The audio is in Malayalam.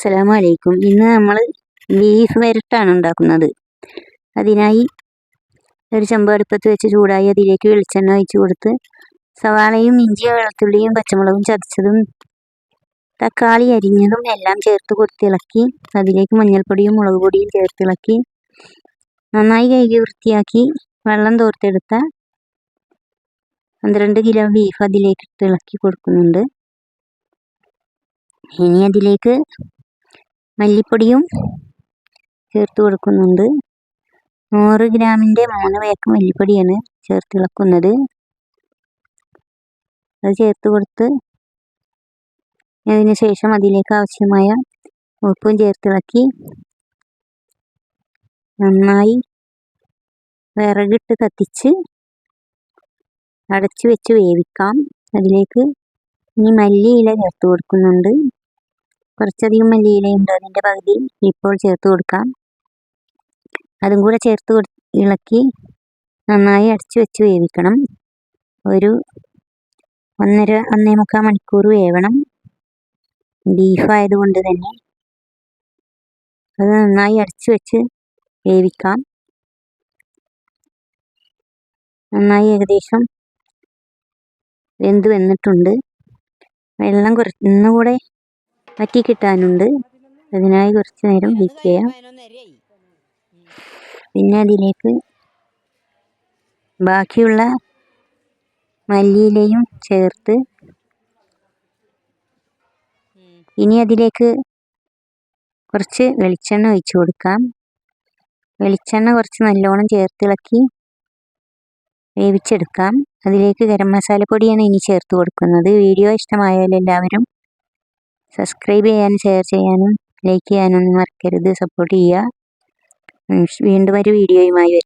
അസ്സലാമു അലൈക്കും. ഇന്ന് നമ്മൾ ബീഫ് വരട്ടാണ് ഉണ്ടാക്കുന്നത്. അതിനായി ഒരു ചെമ്പ് അടുപ്പത്ത് വെച്ച് ചൂടായി അതിലേക്ക് വെളിച്ചെണ്ണ ഒഴിച്ച് കൊടുത്ത് സവാളയും ഇഞ്ചി വെളുത്തുള്ളിയും പച്ചമുളകും ചതച്ചതും തക്കാളി അരിഞ്ഞതും എല്ലാം ചേർത്ത് കൊടുത്തിളക്കി അതിലേക്ക് മഞ്ഞൾപ്പൊടിയും മുളക് പൊടിയും ചേർത്തിളക്കി നന്നായി കഴുകി വൃത്തിയാക്കി വെള്ളം തോർത്തെടുത്ത 12 കിലോ ബീഫ് അതിലേക്ക് ഇളക്കി കൊടുക്കുന്നുണ്ട്. ഇനി അതിലേക്ക് മല്ലിപ്പൊടിയും ചേർത്ത് കൊടുക്കുന്നുണ്ട്. 100 ഗ്രാമിൻ്റെ 3 പാക്ക് മല്ലിപ്പൊടിയാണ് ചേർത്തിളക്കുന്നത്. അത് ചേർത്ത് കൊടുത്ത് അതിന് ശേഷം അതിലേക്ക് ആവശ്യമായ ഉപ്പും ചേർത്തിളക്കി നന്നായി വിറകിട്ട് കത്തിച്ച് അടച്ചു വെച്ച് വേവിക്കാം. അതിലേക്ക് ഇനി മല്ലിയില ചേർത്ത് കൊടുക്കുന്നുണ്ട്. കുറച്ചധികം മല്ലിയിലയുണ്ട്, അതിൻ്റെ പകുതി ഇപ്പോൾ ചേർത്ത് കൊടുക്കാം. അതും കൂടെ ചേർത്ത് ഇളക്കി നന്നായി അടച്ചു വെച്ച് വേവിക്കണം. ഒരു 1.5 മണിക്കൂർ വേവണം. ബീഫായതുകൊണ്ട് തന്നെ അത് നന്നായി അടച്ചു വെച്ച് വേവിക്കാം. നന്നായി ഏകദേശം വെന്ത് വന്നിട്ടുണ്ട്. വെള്ളം ഒന്നുകൂടെ വറ്റി കിട്ടാനുണ്ട്. അതിനായി കുറച്ച് നേരം വെയിറ്റ് ചെയ്യാം. പിന്നെ അതിലേക്ക് ബാക്കിയുള്ള മല്ലിയിലയും ചേർത്ത് ഇനി അതിലേക്ക് കുറച്ച് വെളിച്ചെണ്ണ ഒഴിച്ച് കൊടുക്കാം. വെളിച്ചെണ്ണ കുറച്ച് നല്ലോണം ചേർത്തിളക്കി വേവിച്ചെടുക്കാം. അതിലേക്ക് ഗരം മസാലപ്പൊടിയാണ് ഇനി ചേർത്ത് കൊടുക്കുന്നത്. വീഡിയോ ഇഷ്ടമായാൽ എല്ലാവരും സബ്സ്ക്രൈബ് ചെയ്യാനും ഷെയർ ചെയ്യാനും ലൈക്ക് ചെയ്യാനൊന്നും മറക്കരുത്. സപ്പോർട്ട് ചെയ്യുക. വീണ്ടും ഒരു വീഡിയോയുമായി വരും.